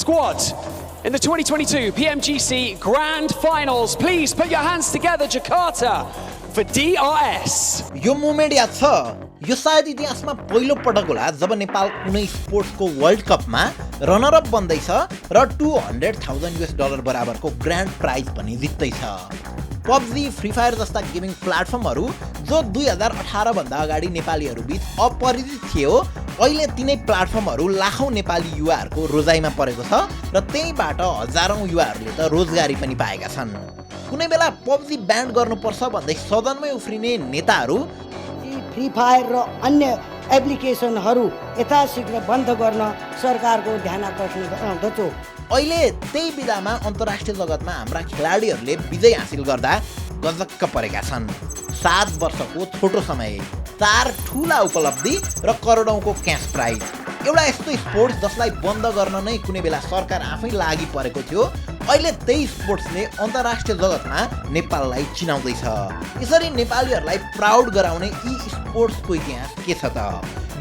squad in the 2022 PMGC Grand Finals. Please put your hands together, Jakarta, for DRS. यो moment याद छ यो सायद इतिहासमा पहिलो पटक होला जब नेपाल कुनै स्पोर्ट्सको वर्ल्ड कपमा रनर अप बन्दैछ र $200,000 बराबरको ग्रान्ड प्राइज पनि जित्दैछ। पबजी, फ्री फायर जस्ता गेमिङ प्लेटफर्महरू जो 2018 भन्दा अगाडि नेपालीहरू बीच अपरिचित थियो, अहिले तिनै प्लेटफर्महरू लाखौं नेपाली युवाहरूको रोजाइमा परेको छ र त्यहीबाट हजारौं युवाहरूले त रोजगारी पनि पाएका छन्। कुनै बेला पबजी ब्यान गर्नुपर्छ भन्दै सदनमै उफ्रिने नेताहरू फ्री फायर र अन्य एप्लिकेसनहरू यथाशीघ्र बन्द गर्न सरकारको ध्यान आकर्षण गर्दछु। अहिले त्यही विधामा अन्तर्राष्ट्रिय जगतमा हाम्रा खेलाडीहरूले विजय हासिल गर्दा गजक्क परेका छन्। 7 वर्षको छोटो समय, 4 ठूला उपलब्धि र करोडौंको क्याश प्राइज। एउटा यस्तो स्पोर्ट्स जसलाई बन्द गर्न नै कुनै बेला सरकार आफै लागि परेको थियो, अहिले त्यही स्पोर्ट्सले अन्तर्राष्ट्रिय जगतमा नेपाललाई चिनाउँदैछ। यसरी नेपालीहरूलाई प्राउड गराउने यी स्पोर्ट्सको इतिहास के छ त?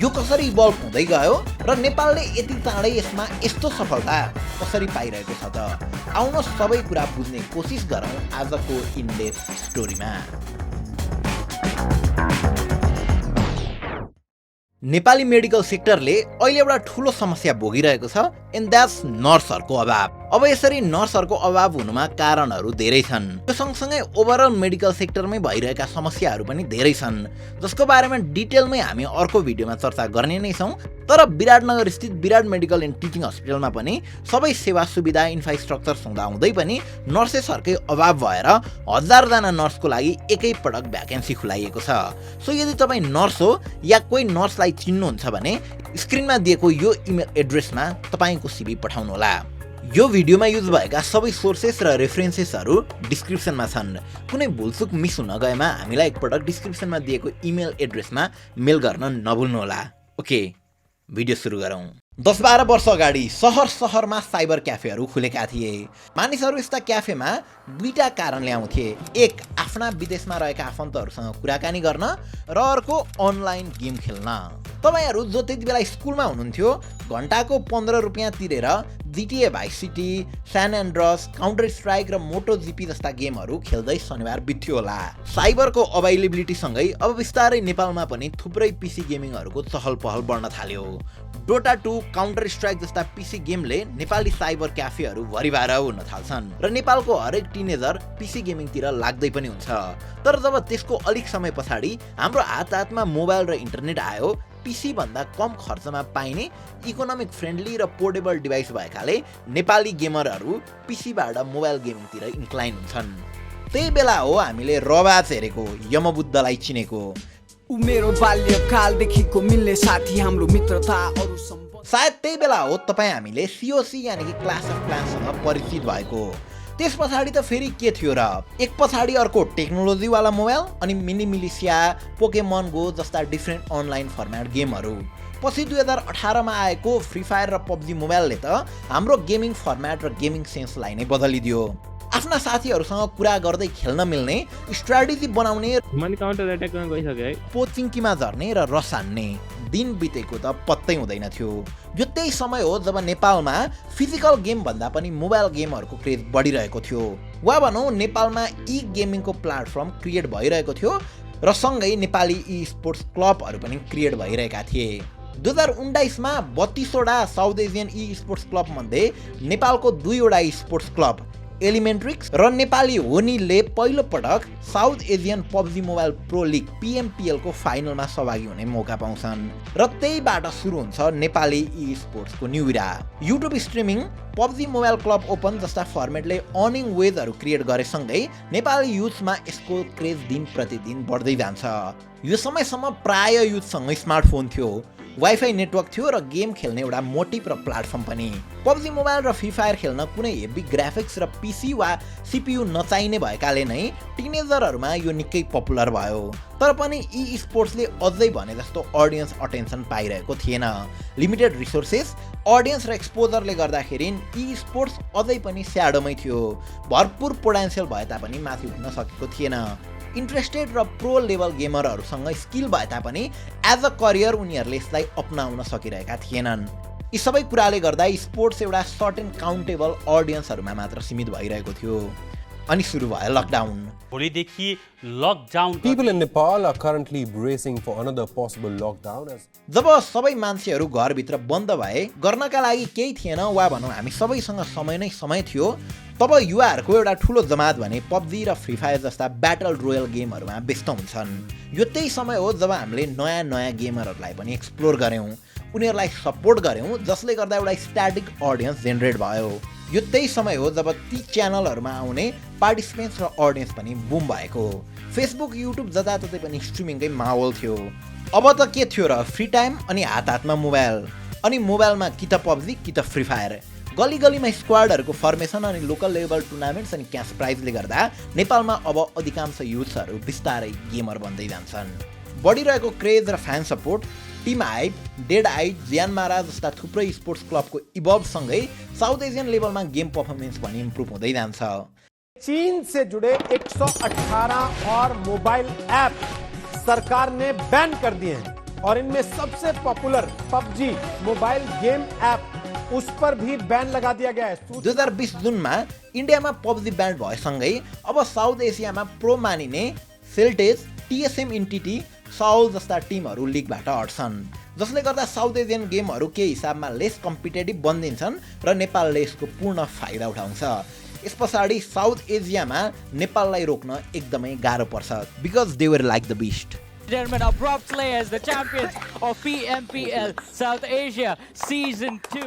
यो कसरी इभल्भ हुँदै गयो र नेपालले यति चाँडै यसमा यस्तो सफलता कसरी पाइरहेको छ त? आउनुहोस् सबै कुरा बुझ्ने कोसिस गरौँ आजको इनडेप्थ स्टोरीमा। नेपाली मेडिकल सेक्टरले अहिले एउटा ठूलो समस्या भोगिरहेको छ, एन्ड द्याट्स नर्सहरूको अभाव। अब यसरी नर्सहरूको अभाव हुनुमा कारणहरू धेरै छन्। यो सँगसँगै ओभरअल मेडिकल सेक्टरमै भइरहेका समस्याहरू पनि धेरै छन्, जसको बारेमा डिटेलमै हामी अर्को भिडियोमा चर्चा गर्ने नै छौँ। तर विराटनगर स्थित विराट मेडिकल एन्ड टिचिङ हस्पिटलमा पनि सबै सेवा सुविधा इन्फ्रास्ट्रक्चर हुँदाहुँदै पनि नर्सेसहरूकै अभाव भएर 1000 जना नर्सको लागि एकै पटक भ्याकेन्सी खुलाइएको छ। सो यदि तपाईँ नर्स हो या कोही नर्सलाई चिन्नुहुन्छ भने स्क्रिनमा दिएको यो इमेल एड्रेसमा तपाईँको सिभी पठाउनुहोला। यो भिडियोमा युज भएका सबै सोर्सेस र रेफरेन्सेसहरू डिस्क्रिप्सनमा छन्। कुनै भुलचुक मिस हुन गएमा हामीलाई एकपटक डिस्क्रिप्सनमा दिएको इमेल एड्रेसमा मेल गर्न नभुल्नुहोला। ओके, भिडियो सुरु गरौँ। 10-12 वर्ष अगाडि सहरमा साइबर क्याफेहरू खुलेका थिए। मानिसहरू यस्ता क्याफेमा दुईटा कारणले आउँथे। एक, आफ्ना विदेशमा रहेका आफन्तहरूसँग कुराकानी गर्न र अर्को अनलाइन गेम खेल्न। तपाईहरू जो त्यति बेला स्कुलमा हुनुहुन्थ्यो, घन्टाको 15 रुपियाँ तिरेर GTA भाइस सिटी, सैन एन्ड्रियास, काउन्टर स्ट्राइक र मोटो जीपी जस्ता गेमहरू खेल्दै शनिबार बित्यो होला। साइबरको अभाइलेबिलिटी सँगै अब बिस्तारै नेपालमा पनि थुप्रै पीसी गेमिङहरूको चहल पहल बढ्न थाल्यो। डोटा 2, काउन्टर स्ट्राइक जस्ता पीसी गेमले नेपाली साइबर क्याफेहरू भरिभार हुन थाल्छन् र नेपालको हरेक टिनेजर पीसी गेमिङतिर लाग्दै पनि हुन्छ। तर जब त्यसको अलिक समय पछाडि हाम्रो हातमा मोबाइल र इन्टरनेट आयो, पीसी भन्दा कम खर्चमा पाइने इकोनोमिक फ्रेन्डली र पोर्टेबल डिभाइस भएकाले नेपाली गेमरहरू पीसीबाट मोबाइल गेमिङतिर इन्क्लाइन हुन्छन्। त्यही बेला हो हामीले रबाज हेरेको, यमबुद्धलाई चिनेको। मेरो बाल्यकालदेखिको मिल्ने साथी, हाम्रो मित्रता अरु सम्बन्ध। सायद त्यही बेला हो तपाईँ हामीले COC यानि कि क्लास अफ क्लान्ससँग परिचित भएको। त्यस पछाडि त फेरि के थियो र? एक पछाडि अर्को टेक्नोलोजीवाला मोबाइल, अनि मिनी मिलिसिया, पोकेमन गो जस्ता डिफ्रेन्ट अनलाइन फर्मेट गेमहरू। पछि 2018 मा आएको फ्री फायर र पबजी मोबाइलले त हाम्रो गेमिङ फर्मेट र गेमिङ सेन्सलाई नै बदलिदियो। आफ्ना साथीहरूसँग कुरा गर्दै खेल्न मिल्ने, स्ट्र्याटेजी बनाउने, काउन्टर अट्याकमा गइसक्यो है, पोचिङकीमा झर्ने र रस हान्ने दिन बितेको त पत्तै हुँदैन थियो। यो त्यही समय हो जब नेपालमा फिजिकल गेम भन्दा पनि मोबाइल गेमहरूको क्रेज बढिरहेको थियो, वा भनौँ नेपालमा ई गेमिङको प्लेटफर्म क्रिएट भइरहेको थियो र सँगै नेपाली ई स्पोर्ट्स क्लबहरू पनि क्रिएट भइरहेका थिए। 2019 मा 32 वटा south Asian e sports club मध्ये नेपालको 2 वटा ई स्पोर्ट्स क्लब एलिमेन्ट्रिक्स र नेपाली होनीले पहिलो पटक south Asian PUBG mobile pro league PMPL को फाइनलमा सहभागी हुने मौका पाउँछन् र त्यहीबाट सुरु हुन्छ नेपाली ई स्पोर्ट्सको new era. YouTube streaming, PUBG mobile club open जस्ता फर्मेटले अर्निङ वेजहरू क्रिएट गरेसँगै नेपाली युथमा यसको क्रेज दिन प्रतिदिन बढ्दै जान्छ। यो समयसम्म प्राय युथसँग स्मार्टफोन थियो, वाइफाई नेटवर्क थियो र गेम खेल्ने एउटा मोटिभ र प्लेटफर्म पनि। पबजी मोबाइल र फ्री फायर खेल्न कुनै हेभी ग्राफिक्स र पीसी वा CPU नचाहिने भएकाले नै टिनेजरहरूमा यो निकै पपुलर भयो। तर पनि ई स्पोर्ट्सले अझै भने जस्तो अडियन्स अटेन्सन पाइरहेको थिएन। लिमिटेड रिसोर्सेस, अडियन्स र एक्सपोजरले गर्दाखेरि ई स्पोर्ट्स अझै पनि स्याडोमै थियो। भरपुर पोटेन्सियल भए तापनि माथि उठ्न सकेको थिएन। इन्ट्रेस्टेड र प्रो लेभल गेमरहरूसँग स्किल भए तापनि एज अ करियर उनीहरूले यसलाई अपनाउन सकिरहेका थिएनन्। यी सबै कुराले गर्दा स्पोर्ट्स एउटा सर्टेन काउन्टेबल अडियन्सहरूमा मात्र सीमित भइरहेको थियो अनि सुरु भयो लकडाउन भोलिदेखि lockdown People in Nepal are currently bracing for another possible lockdown as जब सबै मान्छेहरू घरभित्र बन्द भए गर्नका लागि केही थिएन वा भनौँ हामी सबैसँग समय नै समय थियो तब युवाहरूको एउटा ठुलो जमात भने पब्जी र फ्री फायर जस्ता ब्याटल रोयल गेमहरूमा व्यस्त हुन्छन् यो त्यही समय हो जब हामीले नयाँ नयाँ गेमरहरूलाई पनि एक्सप्लोर गऱ्यौँ उनीहरूलाई सपोर्ट गऱ्यौँ जसले गर्दा एउटा स्ट्याटिक अडियन्स जेनेरेट भयो यो त्यही समय हो जब ती च्यानलहरूमा आउने पार्टिसिपेन्ट्स र अडियन्स पनि बुम भएको फेसबुक युट्युब जताततै पनि स्ट्रिमिङकै माहौल थियो अब त के थियो र फ्री टाइम अनि हातमा मोबाइल अनि मोबाइलमा कि त पब्जी कि त फ्री फायर गली गलीमा स्क्वाडहरूको फर्मेसन अनि लोकल लेभल टुर्नामेन्ट्स अनि क्यास प्राइजले गर्दा नेपालमा अब अधिकांश युथ्सहरू बिस्तारै गेमर बन्दै जान्छन् बढिरहेको क्रेज र फ्यान सपोर्ट टिम हाइप डेड आइट ज्यानमारा जस्ता थुप्रै स्पोर्ट्स क्लबको इभल्भसँगै साउथ एसियन लेभलमा गेम पर्फर्मेन्स पनि इम्प्रुभ हुँदै जान्छ चीन से जुड़े 118 और मोबाइल ऐप सरकार ने बैन कर दिए हैं और इनमें सबसे popular PUBG mobile game app उस पर भी बैन लगा दिया गया है 2020 जुनमा इन्डियामा पब्जी ब्यान भएसँगै अब साउथ एसियामा प्रो मानिने सेल्टेज टिएसएम इन्टिटी साउल जस्ता टिमहरू लिगबाट हट्छन् जसले गर्दा साउथ एसियन गेमहरू के हिसाबमा लेस कम्पिटेटिभ बनिन्छन् र नेपालले यसको पूर्ण फाइदा उठाउँछ यस पछाडि साउथ एसियामा नेपाललाई रोक्न एकदमै गाह्रो पर्छ because they were like the beast Gentlemen, our prop players, the champions of PMPL South Asia Season 2.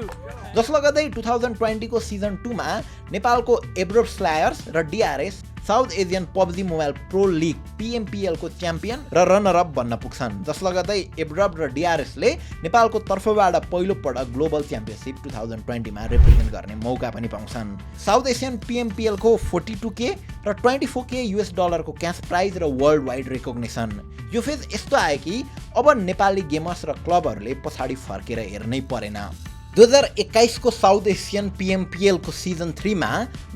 जसले गर्दै 2020 को सिजन 2 मा नेपालको एब्रोड स्लायर्स र DRS south Asian PUBG mobile pro league PMPL को च्याम्पियन र रनर अप बन्न पुग्छन् जसले गर्दै एब्रोड र डिआरएसले नेपालको तर्फबाट पहिलो पटक ग्लोबल च्याम्पियनशिप 2020 मा रिप्रेजेन्ट गर्ने मौका पनि पाउँछन् साउथ एसियन PMPL को 42K र 24K US डलरको क्याश प्राइज र वर्ल्ड वाइड रेकग्निसन यो फेज यस्तो आयो कि अब नेपाली गेमर्स र क्लबहरूले पछाडि फर्केर हेर्नै परेन 2021 को साउथ एसियन PMPL को सिजन 3 मा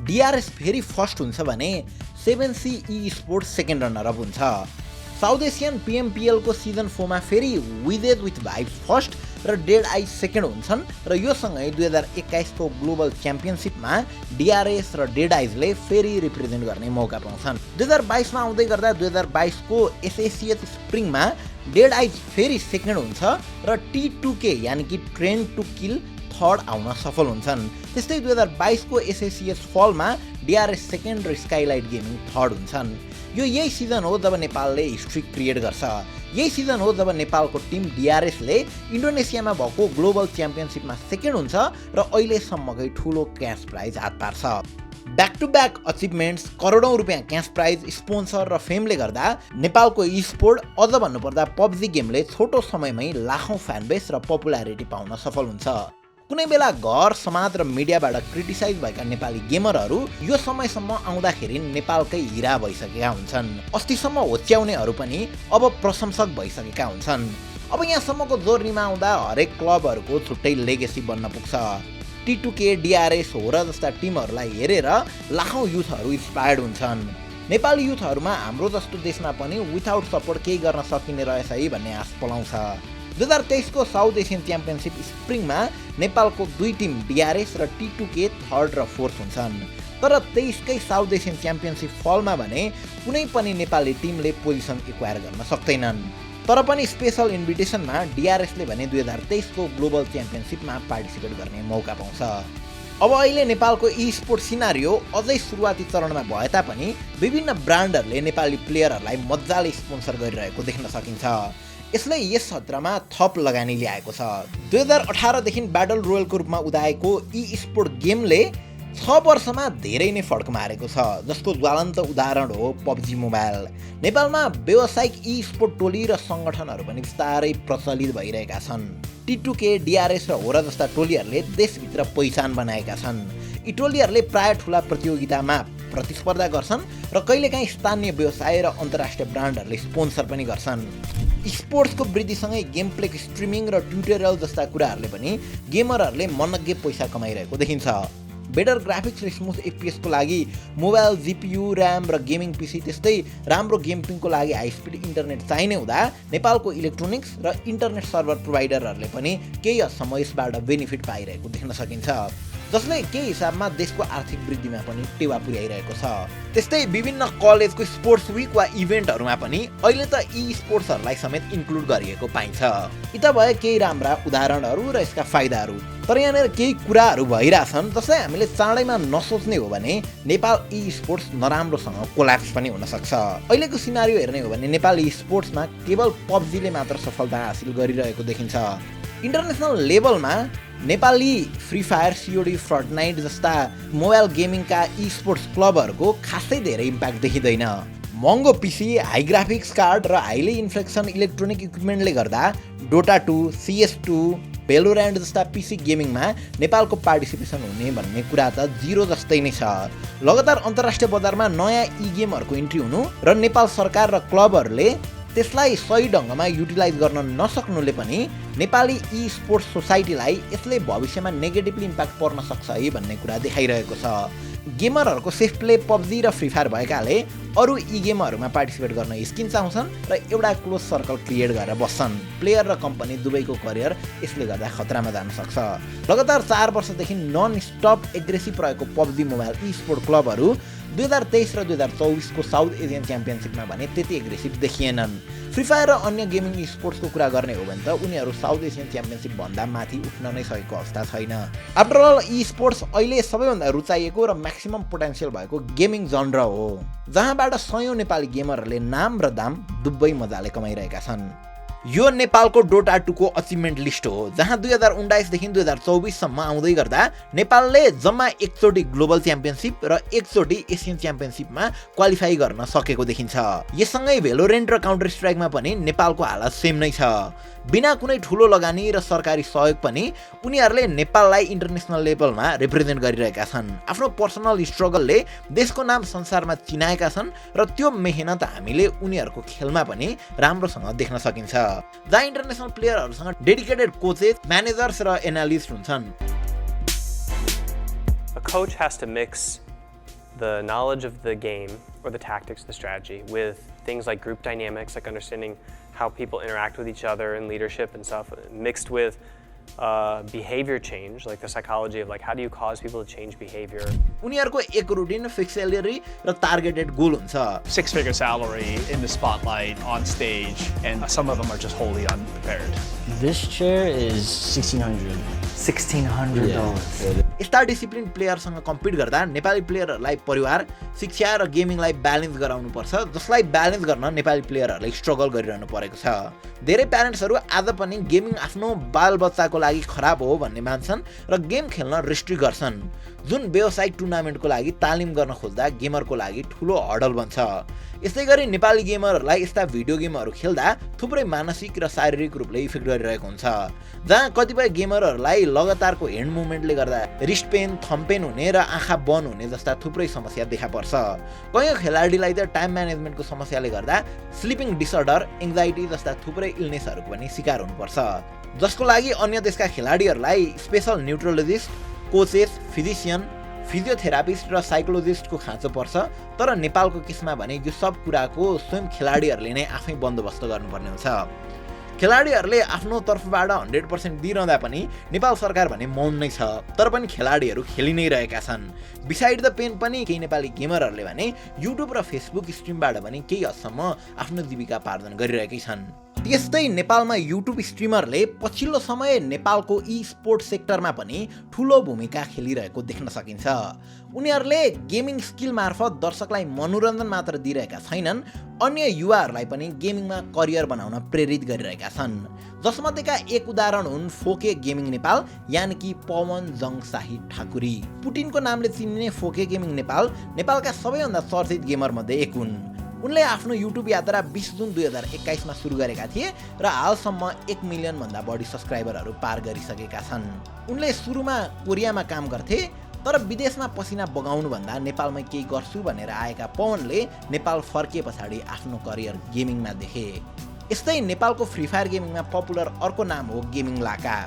डिआरएस फेरि फर्स्ट हुन्छ भने 7C Esports second runner up हुन्छ साउथ एसियन PMPL को सिजन 4 मा फेरि विदेज विथ भाइब्स फर्स्ट र डेड आई सेकेन्ड हुन्छन् र यो सँगै 2021 को ग्लोबल च्याम्पियनशिपमा डिआरएस र डेड आइजले फेरि रिप्रेजेन्ट गर्ने मौका पाउँछन् 2022 मा आउँदै गर्दा 2022 को एसएसिएच स्प्रिङमा डेड आइज फेरि सेकेन्ड हुन्छ र T2K यानि कि ट्रेन टु किल थर्ड आउन सफल हुन्छन् त्यस्तै 2022 को एसएसिएच फलमा डिआरएस सेकेन्ड र स्काइलाइट गेमिङ थर्ड हुन्छन् यो यही सिजन हो जब नेपालले हिस्ट्री क्रिएट गर्छ यही सिजन हो जब नेपालको टिम डिआरएसले इन्डोनेसियामा भएको ग्लोबल च्याम्पियनशिपमा सेकेन्ड हुन्छ र अहिलेसम्मकै ठुलो क्याश प्राइज हात पार्छ ब्याक टु ब्याक अचिभमेन्ट्स करोडौं रुपियाँ क्याश प्राइज स्पोन्सर र फेमले गर्दा नेपालको स्पोर्ट अझ भन्नुपर्दा पब्जी गेमले छोटो समयमै लाखौं फ्यान बेस र पपुल्यारिटी पाउन सफल हुन्छ कुनै बेला घर समाज र मिडियाबाट क्रिटिसाइज भएका नेपाली गेमरहरू यो समयसम्म आउँदाखेरि नेपालकै हिरा भइसकेका हुन्छन् अस्तिसम्म होच्याउनेहरू पनि अब प्रशंसक भइसकेका हुन्छन् अब यहाँसम्मको जोर्नीमा आउँदा हरेक क्लबहरूको छुट्टै लेगेसी बन्न पुग्छ T2K डिआरएस हो र जस्ता टिमहरूलाई हेरेर लाखौं युथहरू इन्स्पायर्ड हुन्छन् नेपाली युथहरूमा हाम्रो जस्तो देशमा पनि विथआउट सपोर्ट केही गर्न सकिने रहेछ है भन्ने आश पलाउँछ 2023 को साउथ एसियन च्याम्पियनशिप स्प्रिङमा नेपालको दुई टिम डिआरएस र T2K थर्ड र फोर्थ हुन्छन् तर 23 कै साउथ एसियन च्याम्पियनशिप फलमा भने कुनै पनि नेपाली टिमले पोजिसन एक्वायर गर्न सक्दैनन् तर पनि स्पेशल इन्भिटेसनमा डिआरएसले भने 2023 को ग्लोबल च्याम्पियनशिपमा पार्टिसिपेट गर्ने मौका पाउँछ अब अहिले नेपालको स्पोर्ट सिनारियो अझै सुरुवाती चरणमा भए तापनि विभिन्न ब्रान्डहरूले नेपाली प्लेयरहरूलाई मजाले स्पोन्सर गरिरहेको देख्न सकिन्छ यसले यस क्षेत्रमा थप लगानी ल्याएको छ 2018 देखि ब्याटल रोयलको रूपमा उदाएको स्पोर्ट गेमले 6 वर्षमा धेरै नै फड्क मारेको छ जसको ज्वलन्त उदाहरण हो पब्जी मोबाइल नेपालमा व्यावसायिक स्पोर्ट टोली र सङ्गठनहरू पनि बिस्तारै प्रचलित भइरहेका छन् T2K डिआरएस र होरा जस्ता टोलीहरूले देशभित्र पहिचान बनाएका छन् यी टोलीहरूले प्राय ठुला प्रतियोगितामा प्रतिस्पर्धा गर्छन् र कहिलेकाहीँ स्थानीय व्यवसाय र अन्तर्राष्ट्रिय ब्रान्डहरूले स्पोन्सर पनि गर्छन् स्पोर्ट्सको वृद्धिसँगै गेम प्ले स्ट्रिमिङ र ट्युटोरियल जस्ता कुराहरूले पनि गेमरहरूले मनग्गे पैसा कमाइरहेको देखिन्छ बेटर ग्राफिक्स र स्मुथ FPS को लागि मोबाइल GPU RAM र गेमिङ PC त्यस्तै राम्रो गेमिङको लागि हाई स्पिड इन्टरनेट चाहिने हुँदा नेपालको इलेक्ट्रोनिक्स र इन्टरनेट सर्भर प्रोभाइडरहरूले पनि केही हदसम्म यसबाट बेनिफिट पाइरहेको देख्न सकिन्छ, जसले केही हिसाबमा देशको आर्थिक वृद्धिमा पनि टेवा पुर्याइरहेको छ। त्यस्तै विभिन्न कलेजको स्पोर्ट्स विक वा इभेन्टहरूमा पनि अहिले त स्पोर्ट्सहरूलाई समेत इन्क्लुड गरिएको पाइन्छ। यी त भए केही राम्रा उदाहरणहरू र यसका फाइदाहरू। तर यहाँनिर केही कुराहरू भइरहेछन् जसलाई हामीले चाँडैमा नसोच्ने हो भने नेपाल स्पोर्ट्स नराम्रोसँग कोल्याप्स पनि हुन सक्छ। अहिलेको सिनारियो हेर्ने हो भने नेपाल स्पोर्ट्समा केवल पब्जीले मात्र सफलता हासिल गरिरहेको देखिन्छ। इन्टरनेसनल लेभलमा नेपाली फ्री फायर, COD, फोर्टनाइट जस्ता मोबाइल गेमिङका स्पोर्ट्स क्लबहरूको खासै धेरै इम्प्याक्ट देखिँदैन। महँगो PC, हाई ग्राफिक्स कार्ड र हाइली इन्फ्लेक्सन इलेक्ट्रोनिक इक्विपमेन्टले गर्दा Dota 2, CS2, भेलोरेन्ट जस्ता PC गेमिङमा नेपालको पार्टिसिपेसन हुने भन्ने कुरा त जिरो जस्तै नै छ। लगातार अन्तर्राष्ट्रिय बजारमा नयाँ गेमहरूको इन्ट्री हुनु र नेपाल सरकार र क्लबहरूले त्यसलाई सही ढङ्गमा युटिलाइज गर्न नसक्नुले पनि नेपाली स्पोर्ट्स सोसाइटीलाई यसले भविष्यमा नेगेटिभली इम्प्याक्ट पर्न सक्छ है भन्ने कुरा देखाइरहेको छ। गेमरहरूको सेफ प्ले पब्जी र फ्री फायर भएकाले अरू गेमहरूमा पार्टिसिपेट गर्न स्किन चाहन्छन् र एउटा क्लोज सर्कल क्रिएट गरेर बस्छन्। प्लेयर र कम्पनी दुवैको करियर यसले गर्दा खतरामा जान सक्छ। लगातार 4 वर्षदेखि नन स्टप एग्रेसिभ रहेको पब्जी मोबाइल स्पोर्ट क्लबहरू 2023 र 2024 को साउथ एसियन च्याम्पियनसिपमा भने त्यति एग्रेसिभ देखिएनन्। फ्री फायर र अन्य गेमिङ स्पोर्ट्सको कुरा गर्ने हो भने त उनीहरू साउथ एसियन च्याम्पियनसिप भन्दा माथि उठ्न नै सकेको अवस्था छैन। आफ्टर अल स्पोर्ट्स अहिले सबैभन्दा रुचाइएको र म्याक्सिमम पोटेन्सियल भएको गेमिङ जनर हो, जहाँबाट सयौं नेपाली गेमरहरूले नाम र दाम दुबै मजाले कमाइरहेका छन्। यो नेपालको Dota 2 को अचिभमेन्ट लिस्ट हो, जहाँ 2019 देखि 2024 सम्म आउँदै गर्दा नेपालले जम्मा एकचोटि ग्लोबल च्याम्पियनसिप र एकचोटि एसियन च्याम्पियनसिपमा क्वालिफाई गर्न सकेको देखिन्छ। यससँगै भेलोरेन्ट र काउन्टर स्ट्राइकमा पनि नेपालको हालत सेम नै छ। बिना कुनै ठुलो लगानी र सरकारी सहयोग पनि उनीहरूले नेपाललाई इन्टरनेसनल लेभलमा रिप्रेजेन्ट गरिरहेका छन्। आफ्नो पर्सनल स्ट्रगलले देशको नाम संसारमा चिनाएका छन् र त्यो मेहनत हामीले उनीहरूको खेलमा पनि राम्रोसँग देख्न सकिन्छ, जहाँ इन्टरनेसनल प्लेयरहरूसँग डेडिकेटेड कोचेस, म्यानेजर्स र एनालिस्ट हुन्छन्। A coach has to mix the knowledge of the game or the tactics, the strategy, with things like group dynamics, like understanding how people interact with each other and leadership and stuff, mixed with behavior change, like the psychology of like how do you cause people to change behavior. उनीहरूको एक routine, fix salary र targeted goal हुन्छ। 6-figure salary in the spotlight on stage, and some of them are just wholly unprepared. This chair is $1,600. यस्ता discipline प्लेयरसँग compete गर्दा नेपाली प्लेयरहरूलाई परिवार, शिक्षा र गेमिङलाई balance गराउनु पर्छ, जसलाई ब्यालेन्स गर्न नेपाली प्लेयरहरूले स्ट्रगल गरिरहनु परेको छ। धेरै प्यारेन्ट्सहरू आज पनि गेमिङ आफ्नो बालबच्चाको लागि खराब हो भन्ने मान्छन् र गेम खेल्न रिस्ट्रिक्ट गर्छन्, जुन व्यावसायिक टुर्नामेन्टको लागि तालिम गर्न खोज्दा गेमरको लागि ठुलो हर्डल बन्छ। यसै गरी नेपाली गेमरहरूलाई यस्ता भिडियो गेमहरू खेल्दा थुप्रै मानसिक र शारीरिक रूपले इफेक्ट गरिरहेको हुन्छ, जहाँ कतिपय गेमरहरूलाई लगातारको ह्यान्ड मुभमेन्टले गर्दा रिस्ट पेन, थम्ब पेन हुने र आँखा बन्द हुने जस्ता थुप्रै समस्या देखा पर्छ। कयौं खेलाडीलाई त टाइम म्यानेजमेन्टको समस्याले गर्दा स्लिपिङ डिसअर्डर, एङ्जाइटी जस्ता थुप्रै इलनेसहरूको पनि शिकार हुनुपर्छ, जसको लागि अन्य देशका खेलाडीहरूलाई स्पेशल न्युट्रोलोजिस्ट, कोचेस, फिजिसियन, फिजियोथेरापिस्ट र साइकोलोजिस्टको खाँचो पर्छ। तर नेपालको केसमा भने यो सब कुराको स्वयं खेलाडीहरूले नै आफै बन्दोबस्त गर्नुपर्ने हुन्छ। खेलाडीहरूले आफ्नो तर्फबाट 100% दिइरहँदा पनि नेपाल सरकार भने मौन नै छ, तर पनि खेलाडीहरू खेलि नै रहेका छन्। बिसाइड द पेन पनि केही नेपाली गेमरहरूले भने युट्युब र फेसबुक स्ट्रिमबाट पनि केही हदसम्म आफ्नो जीविका पार्जन गरिरहेकै छन्। त्यस्तै नेपालमा युट्युब स्ट्रिमरले पछिल्लो समय नेपालको स्पोर्ट्स सेक्टरमा पनि ठुलो भूमिका खेलिरहेको देख्न सकिन्छ। उनीहरूले गेमिङ स्किल मार्फत दर्शकलाई मनोरञ्जन मात्र दिइरहेका छैनन्, अन्य युवाहरूलाई पनि गेमिङमा करियर बनाउन प्रेरित गरिरहेका छन्, जसमध्येका एक उदाहरण हुन् फोके गेमिङ नेपाल, यानि कि पवन जङ शाही ठाकुरी। पुटिनको नामले चिनिने फोके गेमिङ नेपाल नेपालका सबैभन्दा चर्चित गेमर मध्ये एक हुन्। उनले आफ्नो युट्युब यात्रा 20 जुन 2021 मा सुरु गरेका थिए र हालसम्म 1 मिलियन भन्दा बढी सब्स्क्राइबरहरू पार गरिसकेका छन्। उनले सुरुमा कोरियामा काम गर्थे, तर विदेशमा पसिना बगाउनु भन्दा नेपालमै केही गर्छु भनेर आएका पवनले नेपाल फर्किए पछाडि आफ्नो करियर गेमिङमा देखे। यस्तै नेपालको फ्री फायर गेमिङमा पपुलर अर्को नाम हो गेमिङ लाका।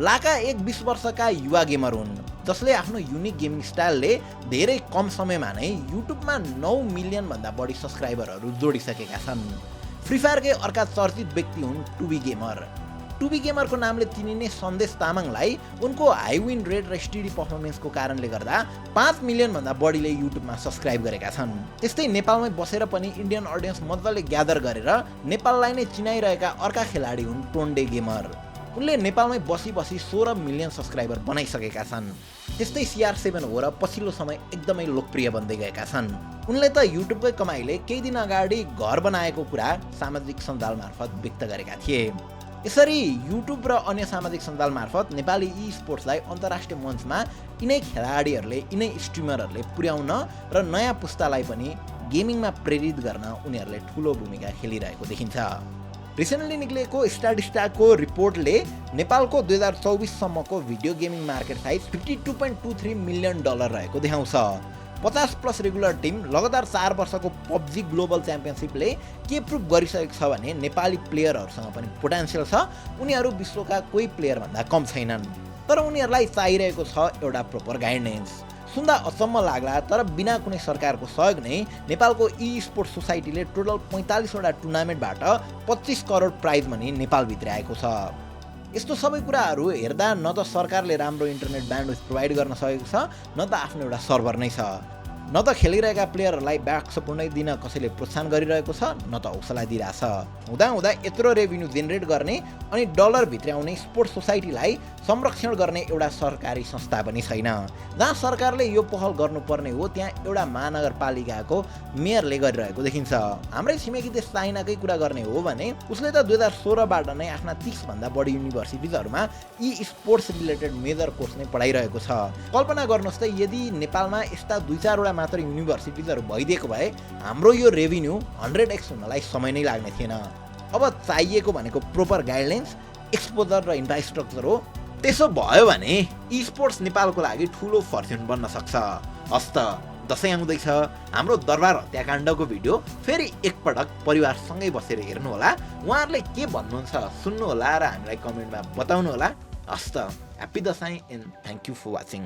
लाका एक 20 वर्षका युवा गेमर हुन् जसले आफ्नो युनिक गेमिङ स्टाइलले धेरै कम समयमा नै युट्युबमा 9 मिलियन भन्दा बढी सब्स्क्राइबरहरू जोडिसकेका छन्। फ्री फायरकै अर्का चर्चित व्यक्ति हुन् टुबी गेमर। टुबी गेमरको नामले चिनिने सन्देश तामाङलाई उनको हाई विन रेट र स्टेडी पर्फर्मेन्सको कारणले गर्दा 5 मिलियन भन्दा बढीले युट्युबमा सब्स्क्राइब गरेका छन्। त्यस्तै नेपालमै बसेर पनि इन्डियन अडियन्स मजाले ग्यादर गरेर नेपाललाई नै चिनाइरहेका अर्का खेलाडी हुन् टोन्डे गेमर। उनले नेपालमै बसी 16 मिलियन सब्स्क्राइबर बनाइसकेका छन्। त्यस्तै CR7 हो र पछिल्लो समय एकदमै लोकप्रिय बन्दै गएका छन्। उनले त युट्युबकै कमाइले केही दिन अगाडि घर बनाएको कुरा सामाजिक सञ्जाल मार्फत व्यक्त गरेका थिए। यसरी युट्युब र अन्य सामाजिक सञ्जाल मार्फत नेपाली स्पोर्ट्सलाई अन्तर्राष्ट्रिय मञ्चमा यिनै खेलाडीहरूले यिनै स्ट्रिमरहरूले पुर्याउन र नयाँ पुस्तालाई पनि गेमिङमा प्रेरित गर्न उनीहरूले ठुलो भूमिका खेलिरहेको देखिन्छ। रिसेन्टली निक्लेको स्ट्याटिस्टाको रिपोर्टले नेपालको 2024 सम्मको video gaming market size $52.23 million रहेको देखाउँछ। 50+ रेगुलर टिम लगातार 4 वर्षको PUBG ग्लोबल च्याम्पियनसिपले के प्रुभ गरिसकेको छ भने नेपाली प्लेयरहरूसँग पनि पोटेन्सियल छ। उनीहरू विश्वका कोही प्लेयर भन्दा कम छैनन्, तर उनीहरूलाई चाहिरहेको छ एउटा प्रोपर गाइडेन्स। सुन्दा अचम्म लाग्ला, तर बिना कुनै सरकारको सहयोग नै नेपालको स्पोर्ट्स सोसाइटीले टोटल 45 वटा टुर्नामेन्टबाट 25 करोड प्राइज मनी नेपालभित्र आएको छ। यस्तो सबै कुराहरू हेर्दा न त सरकारले राम्रो इन्टरनेट ब्यान्डविड्थ प्रोभाइड गर्न सकेको छ, न त आफ्नो एउटा सर्भर नै छ, न त खेलिरहेका प्लेयरहरूलाई ब्याक सपोर्ट दिन कसैले प्रोत्साहन गरिरहेको छ, न त हौसला दिइरहेछ। हुँदा यत्रो रेभिन्यू जेनेरेट गर्ने अनि डलर भित्राउने स्पोर्ट्स सोसाइटीलाई संरक्षण गर्ने एउटा सरकारी संस्था पनि छैन। जहाँ सरकारले यो पहल गर्नुपर्ने हो त्यहाँ एउटा महानगरपालिकाको मेयरले गरिरहेको देखिन्छ। हाम्रै छिमेकी देश चाइनाकै कुरा गर्ने हो भने उसले त 2016बाट नै आफ्ना 30 भन्दा बढी युनिभर्सिटिजहरूमा स्पोर्ट्स रिलेटेड मेजर कोर्स नै पढाइरहेको छ। कल्पना गर्नुहोस् त यदि नेपालमा यस्ता 2-4 वटा मात्र युनिभर्सिटिजहरू भइदिएको भए हाम्रो यो रेभिन्यू 100x हुनलाई समय नै लाग्ने थिएन। अब चाहिएको भनेको प्रोपर गाइडलाइन्स, एक्सपोजर र इन्फ्रास्ट्रक्चर हो। त्यसो भयो भने स्पोर्ट्स नेपालको लागि ठुलो फर्च्युन बन्न सक्छ। हस्त दसैँ आउँदैछ, हाम्रो दरबार हत्याकाण्डको भिडियो फेरि एकपटक परिवारसँगै बसेर हेर्नुहोला। उहाँहरूले के भन्नुहुन्छ सुन्नुहोला र हामीलाई कमेन्टमा बताउनुहोला। हस्त happy Dashain and thank you for watching.